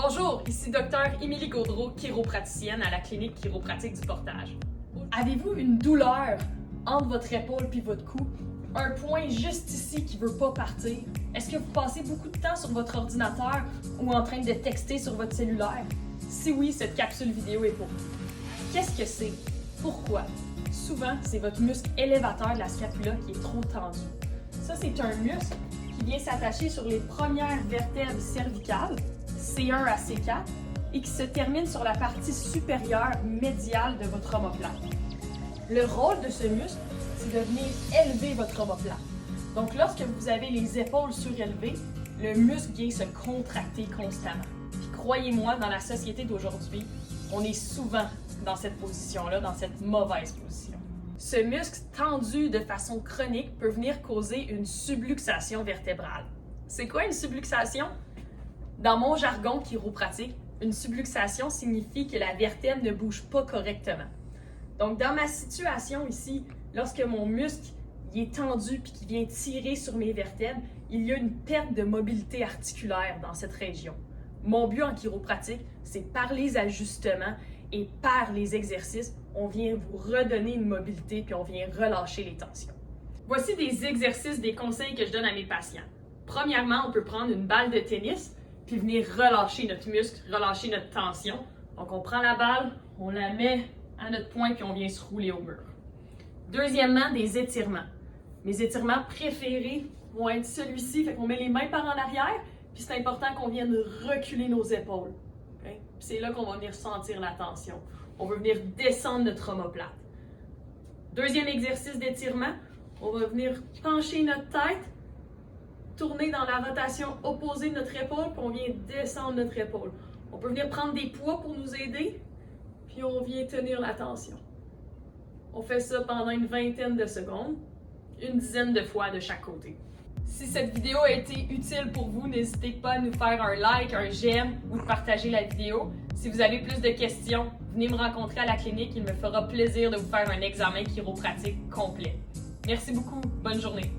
Bonjour, ici Dr Émilie Gaudreau, chiropraticienne à la clinique chiropratique du Portage. Avez-vous une douleur entre votre épaule et votre cou? Un point juste ici qui ne veut pas partir? Est-ce que vous passez beaucoup de temps sur votre ordinateur ou en train de texter sur votre cellulaire? Si oui, cette capsule vidéo est pour vous. Qu'est-ce que c'est? Pourquoi? Souvent, c'est votre muscle élévateur de la scapula qui est trop tendu. Ça, c'est un muscle qui vient s'attacher sur les premières vertèbres cervicales, C1 à C4, et qui se termine sur la partie supérieure médiale de votre omoplate. Le rôle de ce muscle, c'est de venir élever votre omoplate. Donc, lorsque vous avez les épaules surélevées, le muscle vient se contracter constamment. Puis croyez-moi, dans la société d'aujourd'hui, on est souvent dans cette position-là, dans cette mauvaise position. Ce muscle tendu de façon chronique peut venir causer une subluxation vertébrale. C'est quoi une subluxation? Dans mon jargon chiropratique, une subluxation signifie que la vertèbre ne bouge pas correctement. Donc, dans ma situation ici, lorsque mon muscle il est tendu et qu'il vient tirer sur mes vertèbres, il y a une perte de mobilité articulaire dans cette région. Mon but en chiropratique, c'est par les ajustements et par les exercices, on vient vous redonner une mobilité puis on vient relâcher les tensions. Voici des exercices, des conseils que je donne à mes patients. Premièrement, on peut prendre une balle de tennis puis venir relâcher notre muscle, relâcher notre tension. Donc, on prend la balle, on la met à notre point puis on vient se rouler au mur. Deuxièmement, des étirements. Mes étirements préférés vont être celui-ci, fait qu'on met les mains par en arrière, puis c'est important qu'on vienne reculer nos épaules. Okay? Puis c'est là qu'on va venir sentir la tension. On veut venir descendre notre omoplate. Deuxième exercice d'étirement, on va venir pencher notre tête, tourner dans la rotation opposée de notre épaule, puis on vient descendre notre épaule. On peut venir prendre des poids pour nous aider, puis on vient tenir la tension. On fait ça pendant une vingtaine de secondes, une dizaine de fois de chaque côté. Si cette vidéo a été utile pour vous, n'hésitez pas à nous faire un like, un j'aime ou de partager la vidéo. Si vous avez plus de questions, venez me rencontrer à la clinique, il me fera plaisir de vous faire un examen chiropratique complet. Merci beaucoup, bonne journée.